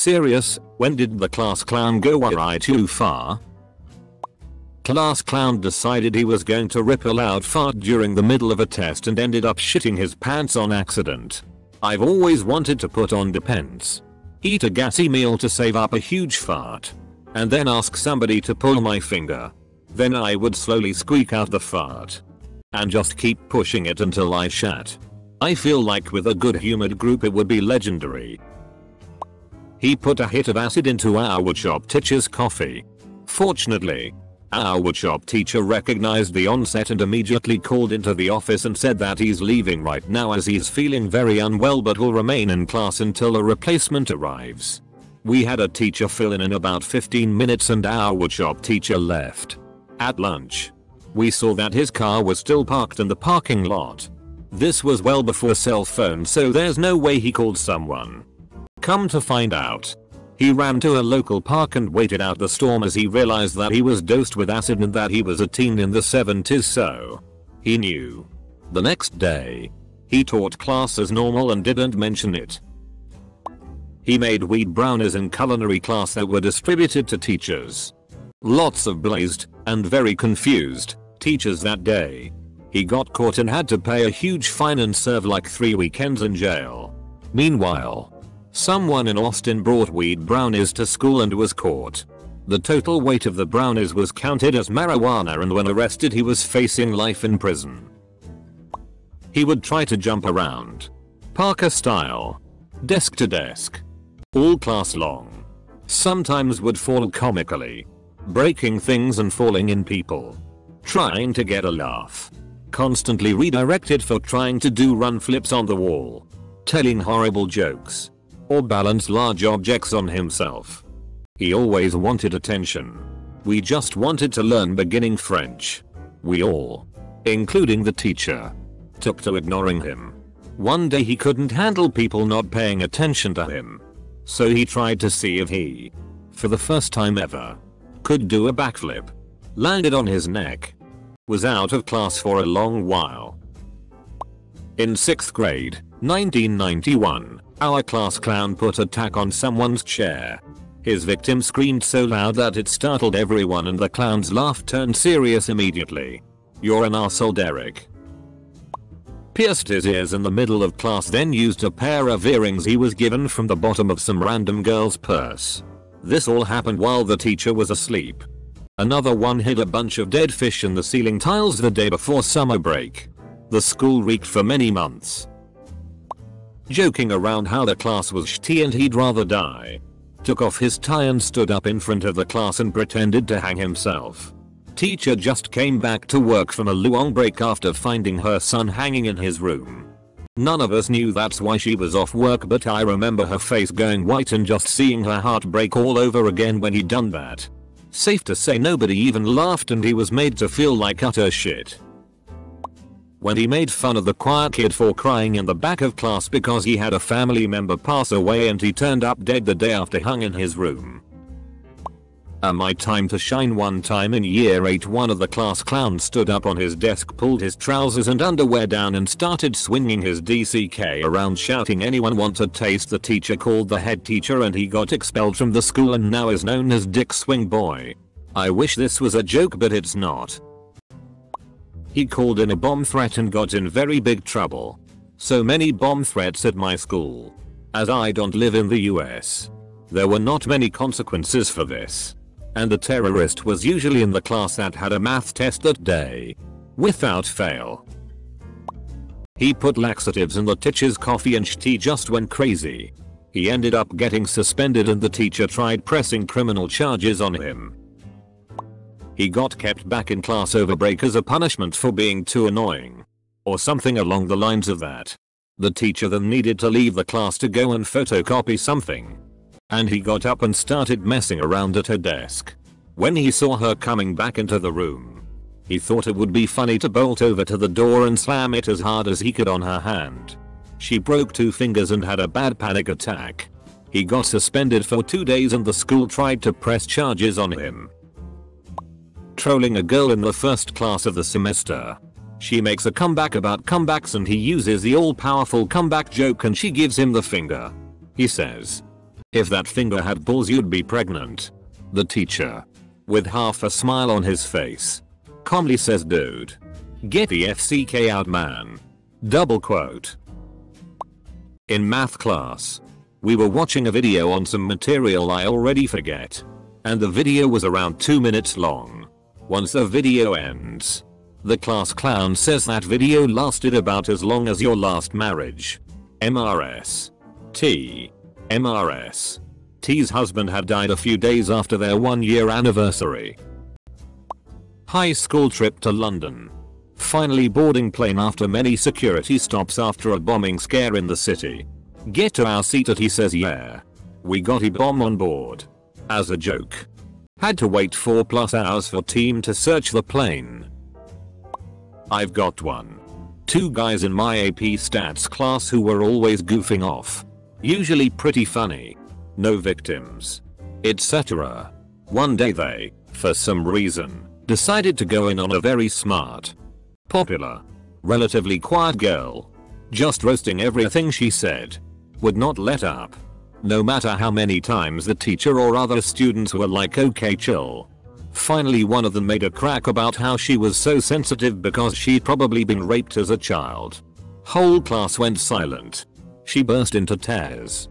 serious, when did the class clown go awry too far? Class clown decided he was going to rip a loud fart during the middle of a test and ended up shitting his pants on accident. I've always wanted to put on depends. Eat a gassy meal to save up a huge fart. And then ask somebody to pull my finger. Then I would slowly squeak out the fart. And just keep pushing it until I shat. I feel like with a good humored group it would be legendary. He put a hit of acid into our woodshop teacher's coffee. Fortunately, our woodshop teacher recognized the onset and immediately called into the office and said that he's leaving right now as he's feeling very unwell but will remain in class until a replacement arrives. We had a teacher fill in about 15 minutes and our woodshop teacher left. At lunch, we saw that his car was still parked in the parking lot. This was well before cell phones, so there's no way he called someone. Come to find out, he ran to a local park and waited out the storm as he realized that he was dosed with acid and that he was a teen in the 70s, so he knew. The next day, he taught class as normal and didn't mention it. He made weed brownies in culinary class that were distributed to teachers. Lots of blazed and very confused teachers that day. He got caught and had to pay a huge fine and serve like 3 weekends in jail. Meanwhile, someone in Austin brought weed brownies to school and was caught. The total weight of the brownies was counted as marijuana and when arrested he was facing life in prison. He would try to jump around, Parker style, desk to desk, all class long. Sometimes would fall comically, breaking things and falling in people, trying to get a laugh, constantly redirected for trying to do run flips on the wall, telling horrible jokes, or balance large objects on himself. He always wanted attention. We just wanted to learn beginning French. We all, including the teacher, took to ignoring him. One day he couldn't handle people not paying attention to him. So he tried to see if he, for the first time ever, could do a backflip. Landed on his neck. Was out of class for a long while. In 6th grade, 1991, our class clown put a tack on someone's chair. His victim screamed so loud that it startled everyone and the clown's laugh turned serious immediately. You're an arsehole, Derek. Pierced his ears in the middle of class, then used a pair of earrings he was given from the bottom of some random girl's purse. This all happened while the teacher was asleep. Another one hid a bunch of dead fish in the ceiling tiles the day before summer break. The school reeked for many months. Joking around how the class was shitty and he'd rather die, took off his tie and stood up in front of the class and pretended to hang himself. Teacher just came back to work from a long break after finding her son hanging in his room. None of us knew that's why she was off work, but I remember her face going white and just seeing her heart break all over again when he'd done that. Safe to say nobody even laughed and he was made to feel like utter shit. When he made fun of the quiet kid for crying in the back of class because he had a family member pass away and he turned up dead the day after hung in his room. My time to shine. One time in year 8, one of the class clowns stood up on his desk, pulled his trousers and underwear down and started swinging his DCK around shouting, anyone want a taste? The teacher called the head teacher and he got expelled from the school and now is known as Dick Swing Boy. I wish this was a joke, but it's not. He called in a bomb threat and got in very big trouble. So many bomb threats at my school. As I don't live in the US, there were not many consequences for this. And the terrorist was usually in the class that had a math test that day. Without fail. He put laxatives in the teacher's coffee and she just went crazy. He ended up getting suspended and the teacher tried pressing criminal charges on him. He got kept back in class over break as a punishment for being too annoying. Or something along the lines of that. The teacher then needed to leave the class to go and photocopy something. And he got up and started messing around at her desk. When he saw her coming back into the room, he thought it would be funny to bolt over to the door and slam it as hard as he could on her hand. She broke 2 fingers and had a bad panic attack. He got suspended for 2 days and the school tried to press charges on him. Trolling a girl in the first class of the semester. She makes a comeback about comebacks and he uses the all-powerful comeback joke and she gives him the finger. He says, If that finger had balls you'd be pregnant. The teacher, with half a smile on his face, calmly says, dude, get the FCK out man. Double quote. In math class, we were watching a video on some material I already forget. And the video was around 2 minutes long. Once the video ends, the class clown says that video lasted about as long as your last marriage. MRS. T. MRS. T's husband had died a few days after their 1-year anniversary. High school trip to London. Finally boarding plane after many security stops after a bombing scare in the city. Get to our seat at he says yeah. We got a bomb on board. As a joke. Had to wait 4+ hours for team to search the plane. I've got one. 2 guys in my AP stats class who were always goofing off. Usually pretty funny. No victims. Etc. One day they, for some reason, decided to go in on a very smart, popular, relatively quiet girl. Just roasting everything she said. Would not let up. No matter how many times the teacher or other students were like okay chill. Finally one of them made a crack about how she was so sensitive because she'd probably been raped as a child. Whole class went silent. She burst into tears.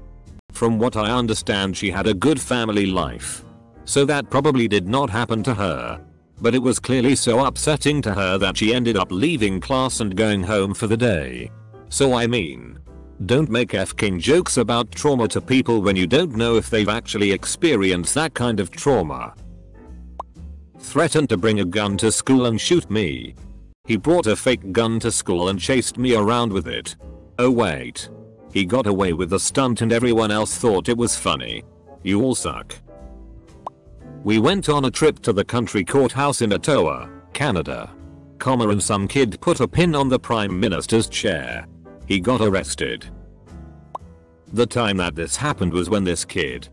From what I understand she had a good family life. So that probably did not happen to her. But it was clearly so upsetting to her that she ended up leaving class and going home for the day. So I mean, don't make f-king jokes about trauma to people when you don't know if they've actually experienced that kind of trauma. Threatened to bring a gun to school and shoot me. He brought a fake gun to school and chased me around with it. Oh wait. He got away with the stunt and everyone else thought it was funny. You all suck. We went on a trip to the country courthouse in Ottawa, Canada. And some kid put a pin on the Prime Minister's chair. He got arrested. The time that this happened was when this kid,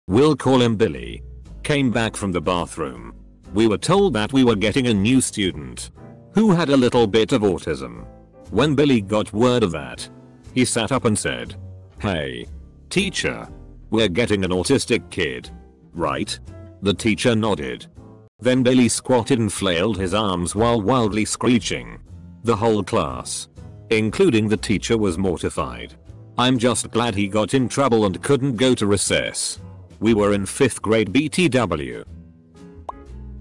we'll call him Billy, came back from the bathroom. We were told that we were getting a new student who had a little bit of autism. When Billy got word of that, he sat up and said, "Hey, teacher, we're getting an autistic kid, right?" The teacher nodded. Then Billy squatted and flailed his arms while wildly screeching. The whole class, including the teacher, was mortified. I'm just glad he got in trouble and couldn't go to recess. We were in 5th grade BTW.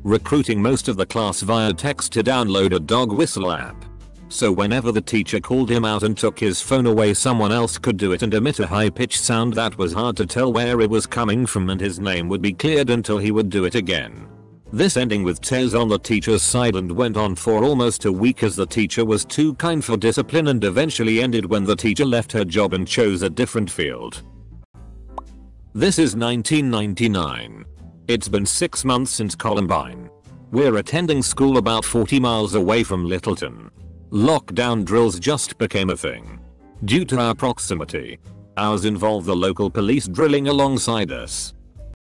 Recruiting most of the class via text to download a dog whistle app. So whenever the teacher called him out and took his phone away, someone else could do it and emit a high-pitched sound that was hard to tell where it was coming from, and his name would be cleared until he would do it again. This ending with tears on the teacher's side and went on for almost a week as the teacher was too kind for discipline, and eventually ended when the teacher left her job and chose a different field. This is 1999. It's been 6 months since Columbine. We're attending school about 40 miles away from Littleton. Lockdown drills just became a thing. Due to our proximity, ours involve the local police drilling alongside us,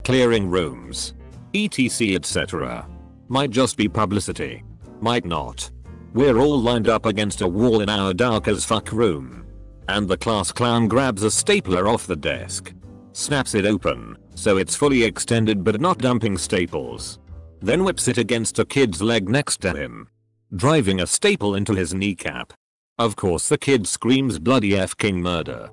clearing rooms, etc etc. Might just be publicity. Might not. We're all lined up against a wall in our dark as fuck room. And the class clown grabs a stapler off the desk. Snaps it open, so it's fully extended but not dumping staples. Then whips it against a kid's leg next to him, driving a staple into his kneecap. Of course the kid screams bloody f-king murder.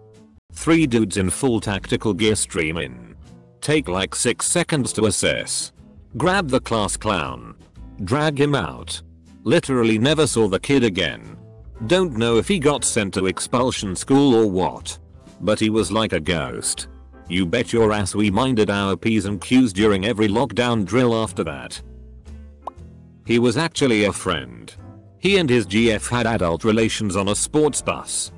3 dudes in full tactical gear stream in. Take like 6 seconds to assess. Grab the class clown. Drag him out. Literally never saw the kid again. Don't know if he got sent to expulsion school or what. But he was like a ghost. You bet your ass we minded our P's and Q's during every lockdown drill after that. He was actually a friend. He and his GF had adult relations on a sports bus.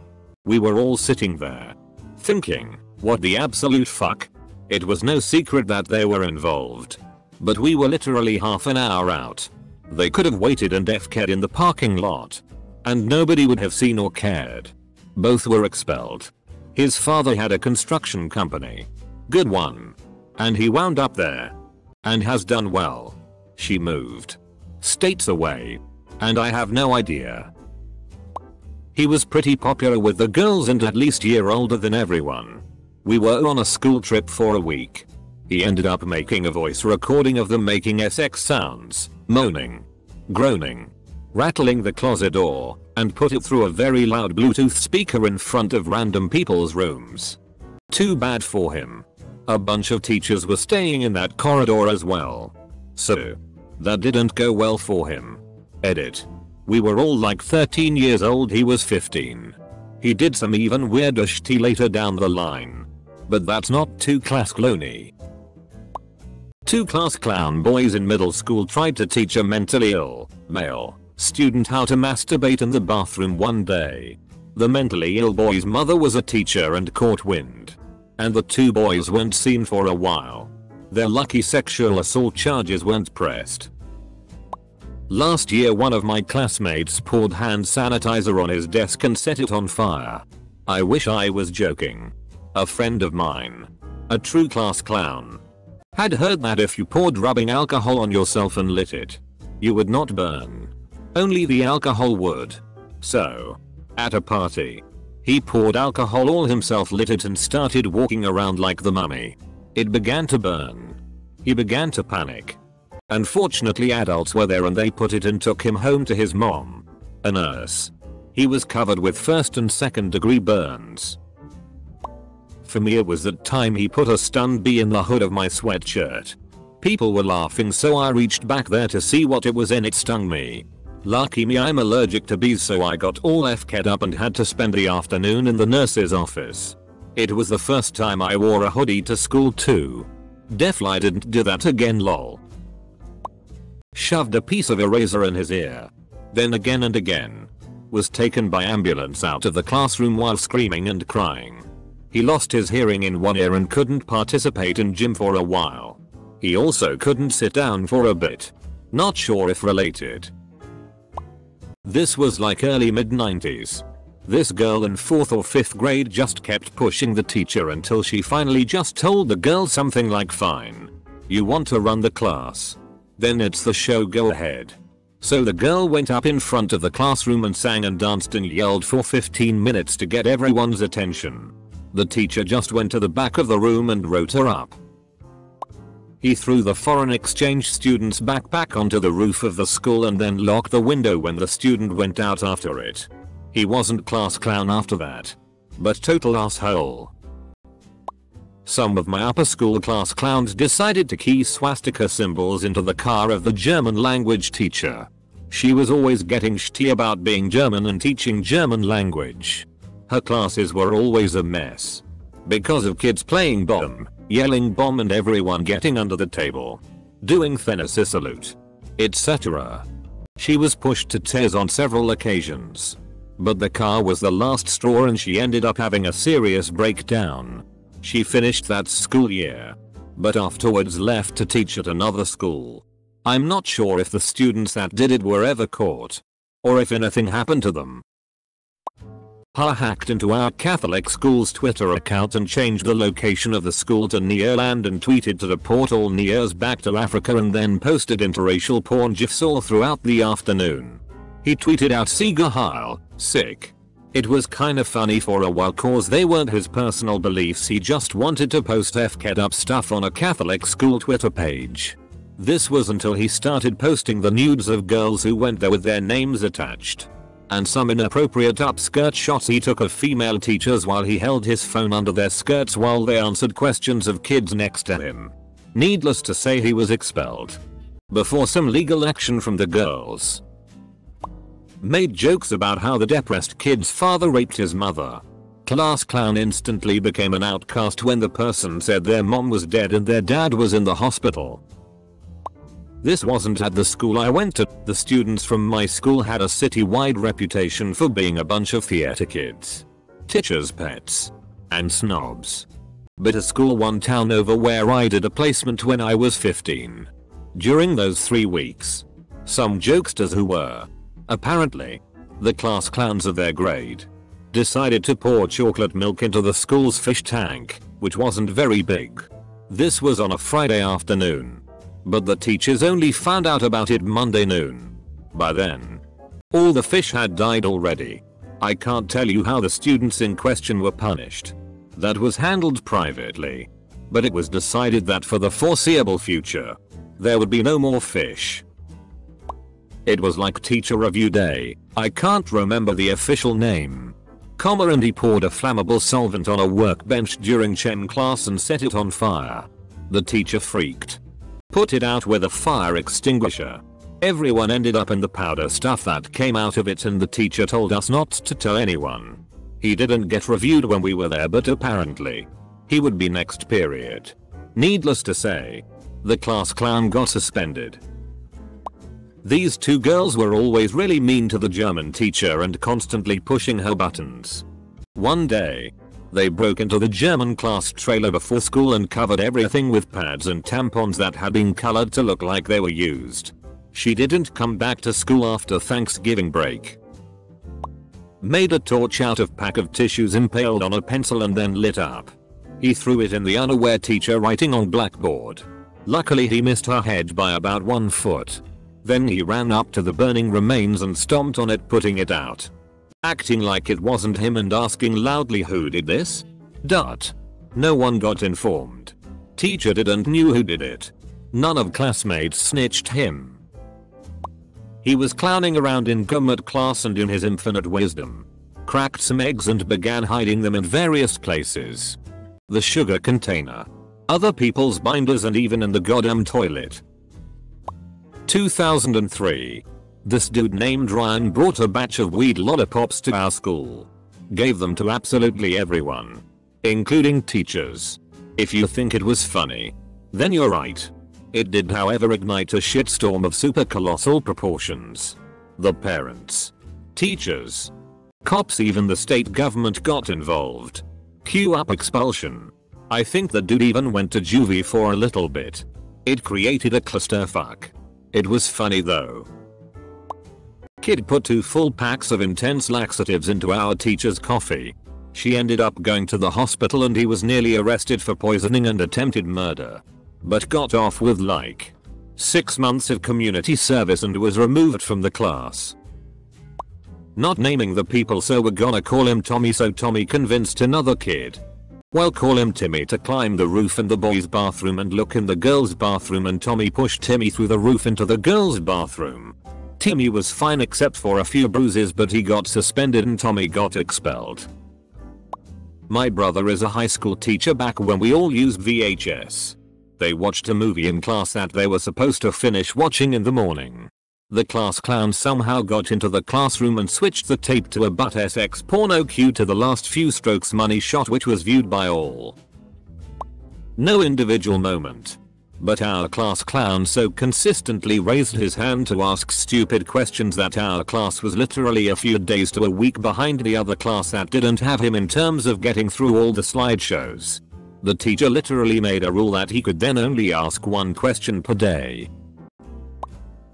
We were all sitting there, thinking, what the absolute fuck? It was no secret that they were involved. But we were literally half an hour out. They could have waited and FK'd in the parking lot. And nobody would have seen or cared. Both were expelled. His father had a construction company. Good one. And he wound up there. And has done well. She moved states away. And I have no idea. He was pretty popular with the girls and at least a year older than everyone. We were on a school trip for a week. He ended up making a voice recording of them making sex sounds, moaning, groaning, rattling the closet door, and put it through a very loud Bluetooth speaker in front of random people's rooms. Too bad for him. A bunch of teachers were staying in that corridor as well. So, that didn't go well for him. Edit. We were all like 13 years old, he was 15. He did some even weirder shit later down the line. But that's not too class clowny. Two class clown boys in middle school tried to teach a mentally ill, male, student how to masturbate in the bathroom one day. The mentally ill boy's mother was a teacher and caught wind. And the two boys weren't seen for a while. Their lucky sexual assault charges weren't pressed. Last year one of my classmates poured hand sanitizer on his desk and set it on fire. I wish I was joking. A friend of mine, a true class clown, had heard that if you poured rubbing alcohol on yourself and lit it, you would not burn. Only the alcohol would. So, at a party, he poured alcohol all himself, lit it and started walking around like the mummy. It began to burn. He began to panic. Unfortunately adults were there and they put it and took him home to his mom, a nurse. He was covered with 1st and 2nd degree burns. For me it was that time he put a stun bee in the hood of my sweatshirt. People were laughing so I reached back there to see what it was and it stung me. Lucky me, I'm allergic to bees, so I got all FK'd up and had to spend the afternoon in the nurse's office. It was the first time I wore a hoodie to school too. Definitely didn't do that again, lol. Shoved a piece of eraser in his ear. Then again and again. Was taken by ambulance out of the classroom while screaming and crying. He lost his hearing in one ear and couldn't participate in gym for a while. He also couldn't sit down for a bit. Not sure if related. This was like early mid-90s. This girl in 4th or 5th grade just kept pushing the teacher until she finally just told the girl something like, "Fine. You want to run the class? Then it's the show, go ahead." So the girl went up in front of the classroom and sang and danced and yelled for 15 minutes to get everyone's attention. The teacher just went to the back of the room and wrote her up. He threw the foreign exchange student's backpack onto the roof of the school and then locked the window when the student went out after it. He wasn't class clown after that, but total asshole. Some of my upper school class clowns decided to key swastika symbols into the car of the German language teacher. She was always getting shitty about being German and teaching German language. Her classes were always a mess. Because of kids playing bomb, yelling bomb and everyone getting under the table, doing Tennessee salute, etc. She was pushed to tears on several occasions. But the car was the last straw and she ended up having a serious breakdown. She finished that school year, but afterwards left to teach at another school. I'm not sure if the students that did it were ever caught, or if anything happened to them. Ha hacked into our Catholic school's Twitter account and changed the location of the school to Nearland and tweeted to deport all Nears back to Africa and then posted interracial porn gifs all throughout the afternoon. He tweeted out Siga Heil, sick. It was kinda funny for a while cause they weren't his personal beliefs, he just wanted to post FK'd up stuff on a Catholic school Twitter page. This was until he started posting the nudes of girls who went there with their names attached. And some inappropriate upskirt shots he took of female teachers while he held his phone under their skirts while they answered questions of kids next to him. Needless to say he was expelled. Before some legal action from the girls. Made jokes about how the depressed kid's father raped his mother. Class clown instantly became an outcast when the person said their mom was dead and their dad was in the hospital. This wasn't at the school I went to. The students from my school had a city-wide reputation for being a bunch of theater kids, teachers' pets, and snobs. But a school one town over where I did a placement when I was 15. During those 3 weeks, some jokesters who were, apparently, the class clowns of their grade, decided to pour chocolate milk into the school's fish tank, which wasn't very big. This was on a Friday afternoon. But the teachers only found out about it Monday noon. By then, all the fish had died already. I can't tell you how the students in question were punished. That was handled privately. But it was decided that for the foreseeable future, there would be no more fish. It was like teacher review day. I can't remember the official name. And he poured a flammable solvent on a workbench during chem class and set it on fire. The teacher freaked. Put it out with a fire extinguisher. Everyone ended up in the powder stuff that came out of it, and the teacher told us not to tell anyone. He didn't get reviewed when we were there, but apparently he would be next period. Needless to say, the class clown got suspended. These two girls were always really mean to the German teacher and constantly pushing her buttons. One day, they broke into the German class trailer before school and covered everything with pads and tampons that had been colored to look like they were used. She didn't come back to school after Thanksgiving break. Made a torch out of pack of tissues impaled on a pencil and then lit up. He threw it in the unaware teacher writing on blackboard. Luckily he missed her head by about 1 foot. Then he ran up to the burning remains and stomped on it, putting it out. Acting like it wasn't him and asking loudly, "Who did this?" No one got informed. Teacher didn't knew who did it. None of classmates snitched him. He was clowning around in government class and in his infinite wisdom cracked some eggs and began hiding them in various places. The sugar container, other people's binders, and even in the goddamn toilet. 2003. This dude named Ryan brought a batch of weed lollipops to our school. Gave them to absolutely everyone, including teachers. If you think it was funny, then you're right. It did, however, ignite a shitstorm of super colossal proportions. The parents, teachers, cops, even the state government got involved. Cue up expulsion. I think the dude even went to juvie for a little bit. It created a clusterfuck. It was funny though. Kid put 2 full packs of intense laxatives into our teacher's coffee. She ended up going to the hospital and he was nearly arrested for poisoning and attempted murder. But got off with like 6 months of community service and was removed from the class. Not naming the people, so we're gonna call him Tommy. So Tommy convinced another kid, well, call him Timmy, to climb the roof in the boys' bathroom and look in the girls' bathroom, and Tommy pushed Timmy through the roof into the girls' bathroom. Timmy was fine except for a few bruises, but he got suspended and Tommy got expelled. My brother is a high school teacher. Back when we all used VHS, they watched a movie in class that they were supposed to finish watching in the morning. The class clown somehow got into the classroom and switched the tape to a butt-sex porno cue to the last few strokes money shot, which was viewed by all. No individual moment. But our class clown so consistently raised his hand to ask stupid questions that our class was literally a few days to a week behind the other class that didn't have him in terms of getting through all the slideshows. The teacher literally made a rule that he could then only ask 1 question per day.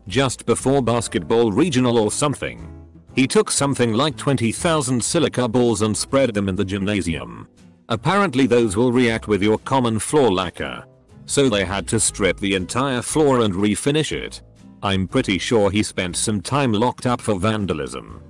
Just before basketball regional or something, he took something like 20,000 silica balls and spread them in the gymnasium. Apparently those will react with your common floor lacquer. So they had to strip the entire floor and refinish it. I'm pretty sure he spent some time locked up for vandalism.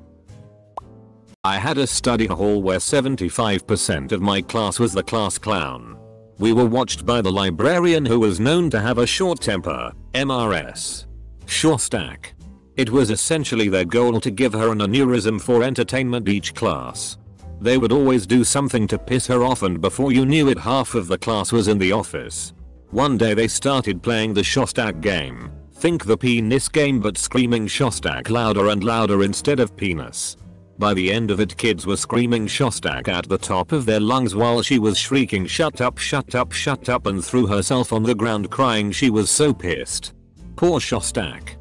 I had a study hall where 75% of my class was the class clown. We were watched by the librarian, who was known to have a short temper, MRS. Shorstack. It was essentially their goal to give her an aneurysm for entertainment each class. They would always do something to piss her off, and before you knew it, half of the class was in the office. One day they started playing the Shostak game. Think the penis game, but screaming Shostak louder and louder instead of penis. By the end of it, kids were screaming Shostak at the top of their lungs while she was shrieking "Shut up, shut up, shut up," and threw herself on the ground crying. She was so pissed. Poor Shostak.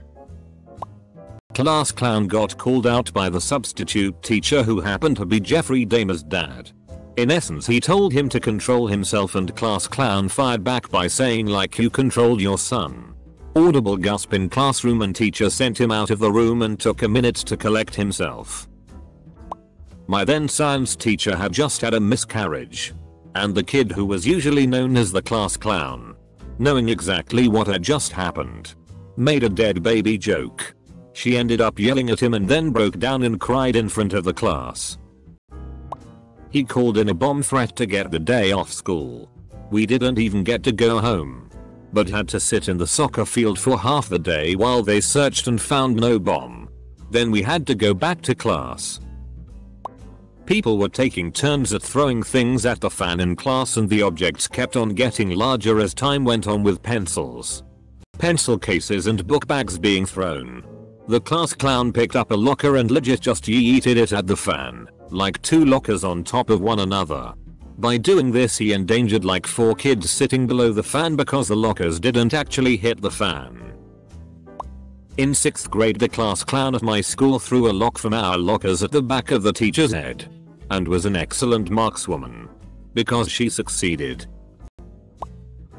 Class clown got called out by the substitute teacher, who happened to be Jeffrey Dahmer's dad. In essence, he told him to control himself, and class clown fired back by saying, "Like you controlled your son." Audible gasp in classroom, and teacher sent him out of the room and took a minute to collect himself. My then science teacher had just had a miscarriage, and the kid, who was usually known as the class clown, knowing exactly what had just happened, made a dead baby joke. She ended up yelling at him and then broke down and cried in front of the class. He called in a bomb threat to get the day off school. We didn't even get to go home, but had to sit in the soccer field for half the day while they searched and found no bomb. Then we had to go back to class. People were taking turns at throwing things at the fan in class, and the objects kept on getting larger as time went on, with pencils, pencil cases and book bags being thrown. The class clown picked up a locker and legit just yeeted it at the fan, like 2 lockers on top of one another. By doing this he endangered like 4 kids sitting below the fan because the lockers didn't actually hit the fan. In 6th grade, the class clown at my school threw a lock from our lockers at the back of the teacher's head, and was an excellent markswoman, because she succeeded.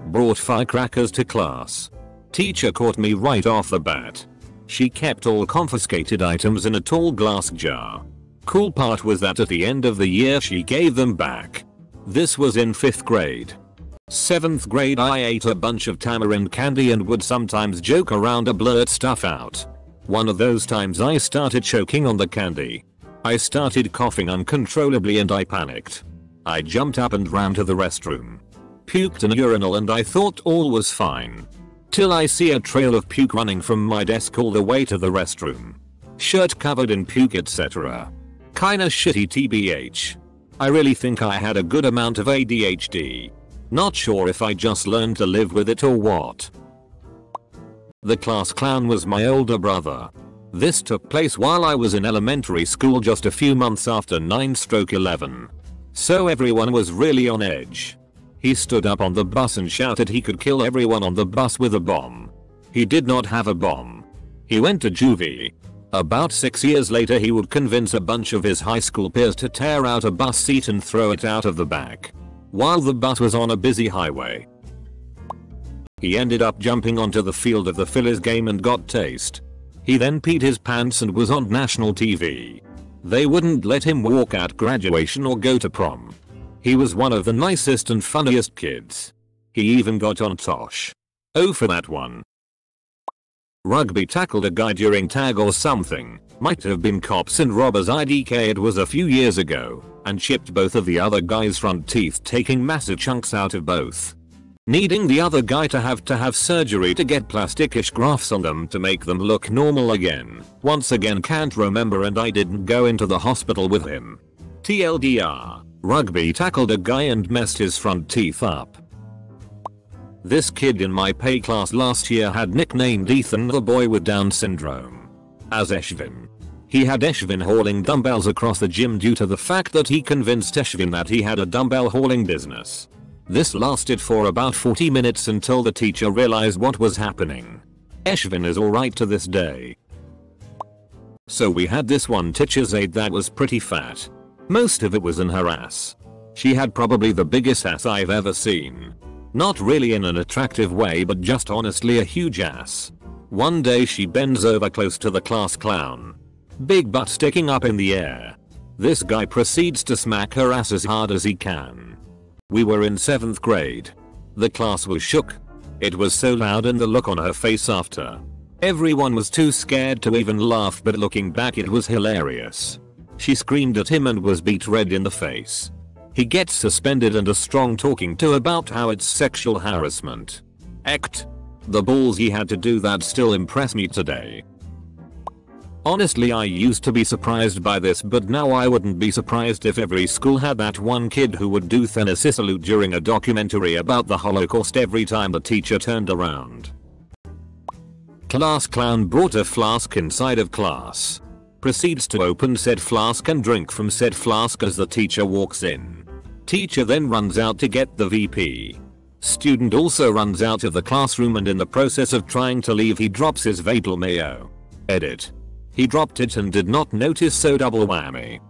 Brought firecrackers to class. Teacher caught me right off the bat. She kept all confiscated items in a tall glass jar. Cool part was that at the end of the year she gave them back. This was in 5th grade. 7th grade, I ate a bunch of tamarind candy and would sometimes joke around to blurt stuff out. One of those times I started choking on the candy. I started coughing uncontrollably and I panicked. I jumped up and ran to the restroom. Puked in a urinal and I thought all was fine. Till I see a trail of puke running from my desk all the way to the restroom. Shirt covered in puke, etc. Kinda shitty tbh. I really think I had a good amount of ADHD. Not sure if I just learned to live with it or what. The class clown was my older brother. This took place while I was in elementary school, just a few months after 9/11. So everyone was really on edge. He stood up on the bus and shouted he could kill everyone on the bus with a bomb. He did not have a bomb. He went to juvie. About 6 years later he would convince a bunch of his high school peers to tear out a bus seat and throw it out of the back, while the bus was on a busy highway. He ended up jumping onto the field of the Phillies game and got tased. He then peed his pants and was on national TV. They wouldn't let him walk at graduation or go to prom. He was one of the nicest and funniest kids. He even got on Tosh. Oh, for that one. Rugby tackled a guy during tag or something. Might have been cops and robbers IDK. It was a few years ago, and chipped both of the other guy's front teeth, taking massive chunks out of both. Needing the other guy to have surgery to get plasticish grafts on them to make them look normal again. Once again can't remember, and I didn't go into the hospital with him. TLDR, rugby tackled a guy and messed his front teeth up. This kid in my pay class last year had nicknamed Ethan the boy with Down syndrome, as Eshvin. He had Eshvin hauling dumbbells across the gym due to the fact that he convinced Eshvin that he had a dumbbell hauling business. This lasted for about 40 minutes until the teacher realized what was happening. Eshvin is alright to this day. So we had this one teacher's aide that was pretty fat. Most of it was in her ass. She had probably the biggest ass I've ever seen. Not really in an attractive way, but just honestly a huge ass. One day she bends over close to the class clown. Big butt sticking up in the air. This guy proceeds to smack her ass as hard as he can. We were in 7th grade. The class was shook. It was so loud, and the look on her face after. Everyone was too scared to even laugh, but looking back it was hilarious. She screamed at him and was beat red in the face. He gets suspended and a strong talking to about how it's sexual harassment. Ect. The balls he had to do that still impress me today. Honestly, I used to be surprised by this, but now I wouldn't be surprised if every school had that one kid who would do Tennessee salute during a documentary about the Holocaust every time the teacher turned around. Class clown brought a flask inside of class. Proceeds to open said flask and drink from said flask as the teacher walks in. Teacher then runs out to get the VP. Student also runs out of the classroom, and in the process of trying to leave he drops his Vadal mayo. Edit. He dropped it and did not notice, so double whammy.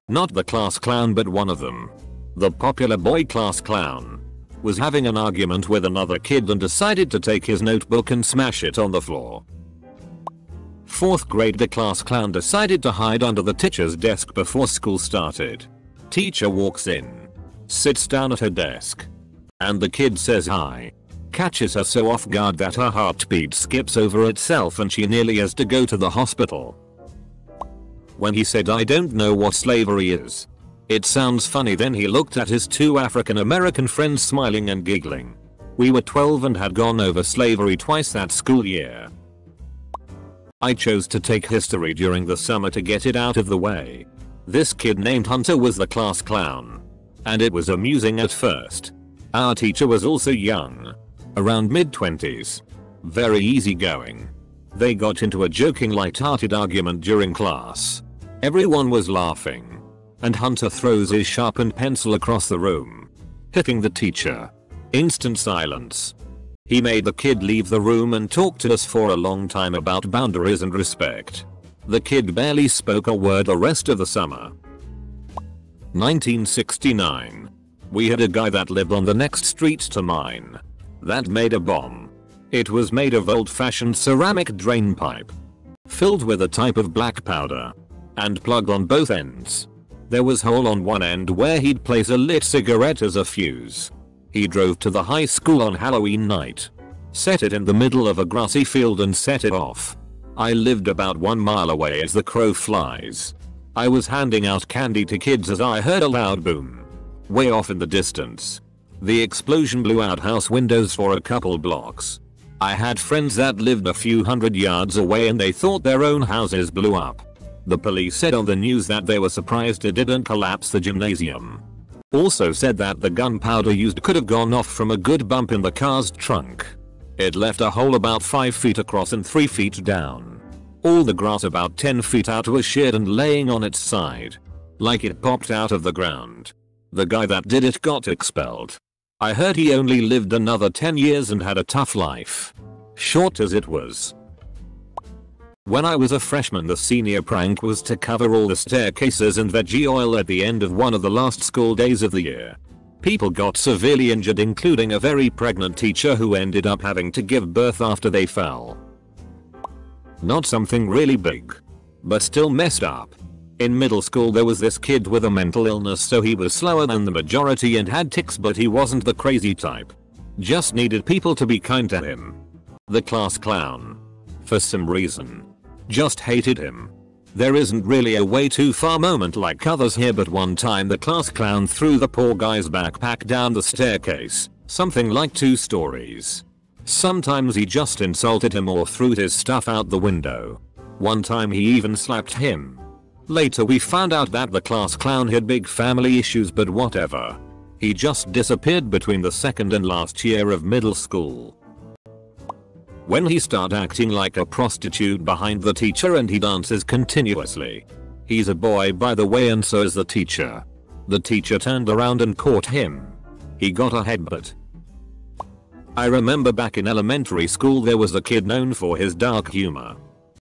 Not the class clown, but one of them. The popular boy class clown was having an argument with another kid and decided to take his notebook and smash it on the floor. 4th grade, the class clown decided to hide under the teacher's desk before school started. Teacher walks in, sits down at her desk, and the kid says hi. Catches her so off guard that her heartbeat skips over itself and she nearly has to go to the hospital. When he said, "I don't know what slavery is," It sounds funny. Then he looked at his two African American friends smiling and giggling. We were 12 and had gone over slavery twice that school year. I chose to take history during the summer to get it out of the way. This kid named Hunter was the class clown. And it was amusing at first. Our teacher was also young. Around mid-20s. Very easygoing. They got into a joking light-hearted argument during class. Everyone was laughing. And Hunter throws his sharpened pencil across the room, hitting the teacher. Instant silence. He made the kid leave the room and talk to us for a long time about boundaries and respect. The kid barely spoke a word the rest of the summer. 1969. We had a guy that lived on the next street to mine. That made a bomb. It was made of old-fashioned ceramic drain pipe, filled with a type of black powder, and plugged on both ends. There was hole on one end where he'd place a lit cigarette as a fuse. He drove to the high school on Halloween night, set it in the middle of a grassy field and set it off. I lived about 1 mile away as the crow flies. I was handing out candy to kids as I heard a loud boom. Way off in the distance. The explosion blew out house windows for a couple blocks. I had friends that lived a few hundred yards away and they thought their own houses blew up. The police said on the news that they were surprised it didn't collapse the gymnasium. Also said that the gunpowder used could have gone off from a good bump in the car's trunk. It left a hole about 5 feet across and 3 feet down. All the grass about 10 feet out was sheared and laying on its side, like it popped out of the ground. The guy that did it got expelled. I heard he only lived another 10 years and had a tough life. Short as it was. When I was a freshman, the senior prank was to cover all the staircases in veggie oil at the end of one of the last school days of the year. People got severely injured, including a very pregnant teacher who ended up having to give birth after they fell. Not something really big, but still messed up. In middle school there was this kid with a mental illness, so he was slower than the majority and had tics, but he wasn't the crazy type. Just needed people to be kind to him. The class clown. For some reason. Just hated him. There isn't really a way too far moment like others here, but one time the class clown threw the poor guy's backpack down the staircase, something like 2 stories. Sometimes he just insulted him or threw his stuff out the window. One time he even slapped him. Later we found out that the class clown had big family issues, but whatever. He just disappeared between the second and last year of middle school. When he started acting like a prostitute behind the teacher and he dances continuously. He's a boy by the way, and so is the teacher. The teacher turned around and caught him. He got a headbutt. I remember back in elementary school there was a kid known for his dark humor.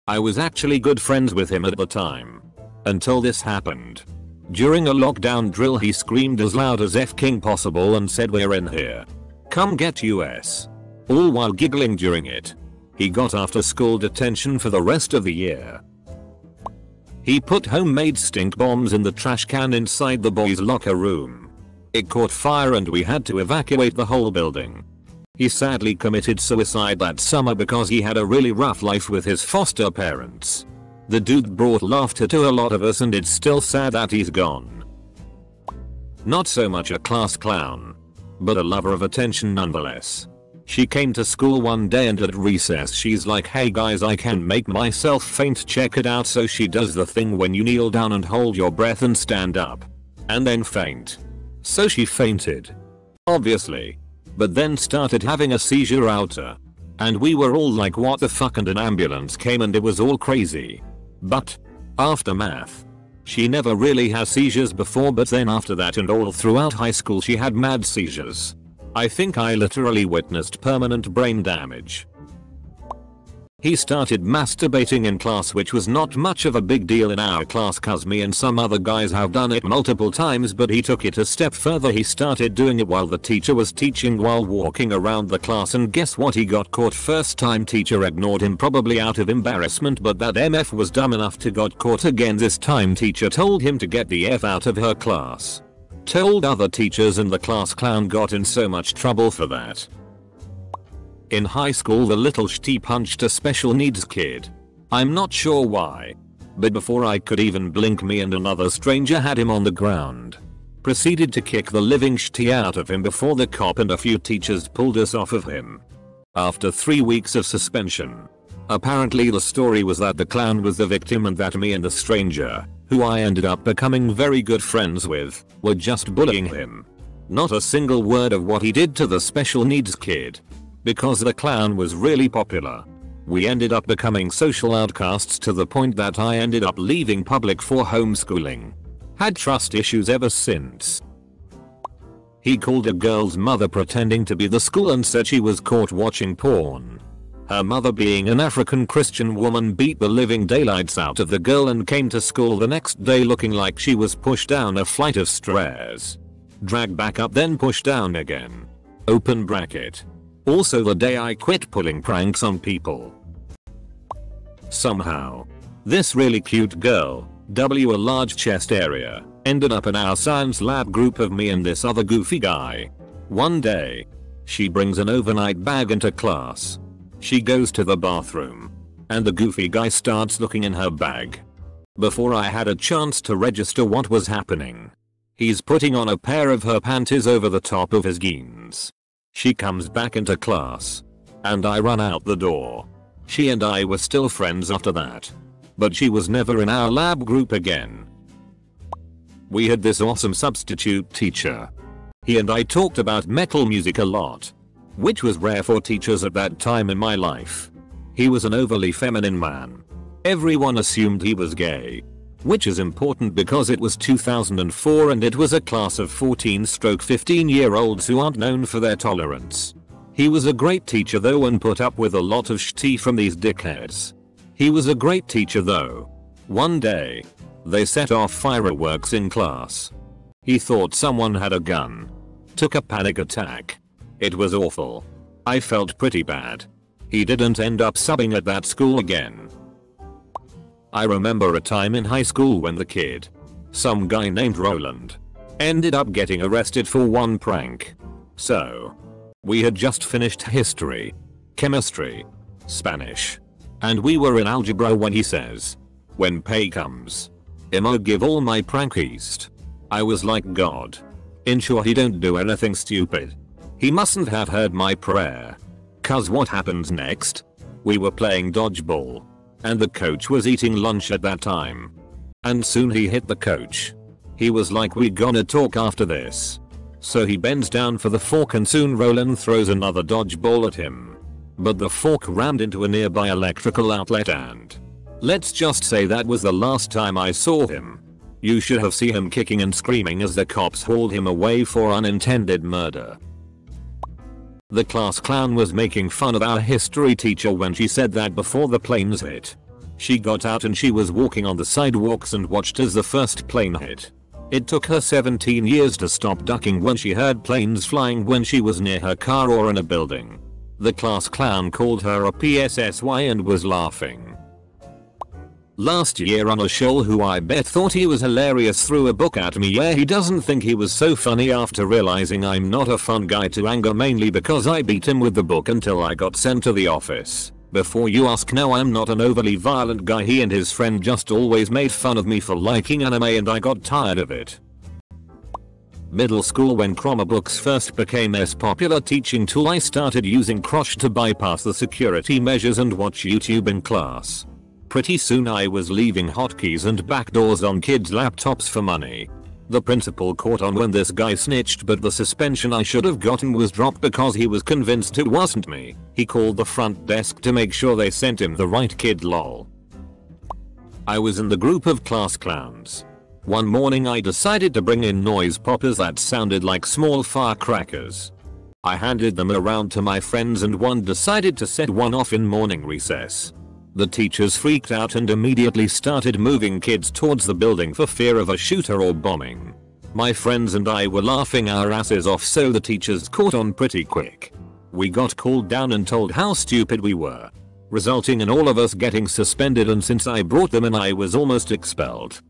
I was actually good friends with him at the time. Until this happened. During a lockdown drill he screamed as loud as f***ing possible and said, "We're in here. Come get us." All while giggling during it. He got after school detention for the rest of the year. He put homemade stink bombs in the trash can inside the boys' locker room. It caught fire and we had to evacuate the whole building. He sadly committed suicide that summer because he had a really rough life with his foster parents. The dude brought laughter to a lot of us and it's still sad that he's gone. Not so much a class clown, but a lover of attention nonetheless. She came to school one day and at recess she's like, "Hey guys, I can make myself faint, check it out." So she does the thing when you kneel down and hold your breath and stand up. And then faint. So she fainted. Obviously. But then started having a seizure outer. And we were all like, what the fuck, and an ambulance came and it was all crazy. But aftermath. She never really had seizures before, but then after that and all throughout high school she had mad seizures. I think I literally witnessed permanent brain damage. He started masturbating in class, which was not much of a big deal in our class cause me and some other guys have done it multiple times, but he took it a step further. He started doing it while the teacher was teaching, while walking around the class, and guess what, he got caught. First time teacher ignored him, probably out of embarrassment, but that MF was dumb enough to got caught again. This time teacher told him to get the F out of her class. Told other teachers and the class clown got in so much trouble for that. In high school the little shitty punched a special needs kid. I'm not sure why. But before I could even blink, me and another stranger had him on the ground. Proceeded to kick the living shit out of him before the cop and a few teachers pulled us off of him. After 3 weeks of suspension. Apparently the story was that the clown was the victim and that me and the stranger, who I ended up becoming very good friends with, were just bullying him. Not a single word of what he did to the special needs kid. Because the clown was really popular. We ended up becoming social outcasts to the point that I ended up leaving public for homeschooling. Had trust issues ever since. He called a girl's mother pretending to be the school and said she was caught watching porn. Her mother, being an African Christian woman, beat the living daylights out of the girl and came to school the next day looking like she was pushed down a flight of stairs. Dragged back up, then pushed down again. Open bracket. Also the day I quit pulling pranks on people. Somehow, this really cute girl, a large chest area, ended up in our science lab group of me and this other goofy guy. One day, she brings an overnight bag into class. She goes to the bathroom, and the goofy guy starts looking in her bag. Before I had a chance to register what was happening, he's putting on a pair of her panties over the top of his jeans. She comes back into class, and I run out the door. She and I were still friends after that. But she was never in our lab group again. We had this awesome substitute teacher. He and I talked about metal music a lot, which was rare for teachers at that time in my life. He was an overly feminine man. Everyone assumed he was gay. Which is important because it was 2004 and it was a class of 14-15-year-olds who aren't known for their tolerance. He was a great teacher though and put up with a lot of shit from these dickheads. He was a great teacher though. One day, they set off fireworks in class. He thought someone had a gun. Took a panic attack. It was awful. I felt pretty bad. He didn't end up subbing at that school again. I remember a time in high school when the kid, some guy named Roland, ended up getting arrested for one prank. So, we had just finished history, chemistry, Spanish, and we were in algebra when he says, "When pay comes, I'ma give all my prank east." I was like, God. Ensure he don't do anything stupid. He mustn't have heard my prayer. Cause what happens next? We were playing dodgeball, and the coach was eating lunch at that time. And soon he hit the coach. He was like, "We gonna talk after this." So he bends down for the fork and soon Roland throws another dodgeball at him. But the fork rammed into a nearby electrical outlet and let's just say that was the last time I saw him. You should have seen him kicking and screaming as the cops hauled him away for unintended murder. The class clown was making fun of our history teacher when she said that before the planes hit. She got out and she was walking on the sidewalks and watched as the first plane hit. It took her 17 years to stop ducking when she heard planes flying when she was near her car or in a building. The class clown called her a PSSY and was laughing. Last year on a show who I bet thought he was hilarious threw a book at me. Yeah, he doesn't think he was so funny after realizing I'm not a fun guy to anger, mainly because I beat him with the book until I got sent to the office. Before you ask, no, I'm not an overly violent guy. He and his friend just always made fun of me for liking anime and I got tired of it. Middle school, when Chromebooks first became a popular teaching tool, I started using Crush to bypass the security measures and watch YouTube in class. Pretty soon I was leaving hotkeys and backdoors on kids' laptops for money. The principal caught on when this guy snitched, but the suspension I should have gotten was dropped because he was convinced it wasn't me. He called the front desk to make sure they sent him the right kid, lol. I was in the group of class clowns. One morning I decided to bring in noise poppers that sounded like small firecrackers. I handed them around to my friends and one decided to set one off in morning recess. The teachers freaked out and immediately started moving kids towards the building for fear of a shooter or bombing. My friends and I were laughing our asses off, so the teachers caught on pretty quick. We got called down and told how stupid we were, resulting in all of us getting suspended, and since I brought them in I was almost expelled.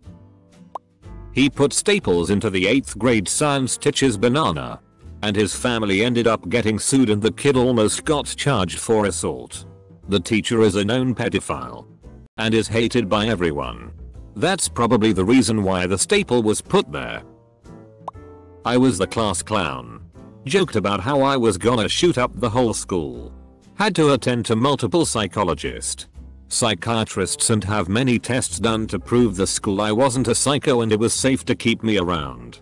He put staples into the 8th grade science teacher's banana, and his family ended up getting sued and the kid almost got charged for assault. The teacher is a known pedophile. and is hated by everyone. That's probably the reason why the staple was put there. I was the class clown. Joked about how I was gonna shoot up the whole school. Had to attend to multiple psychologists, psychiatrists and have many tests done to prove the school I wasn't a psycho and it was safe to keep me around.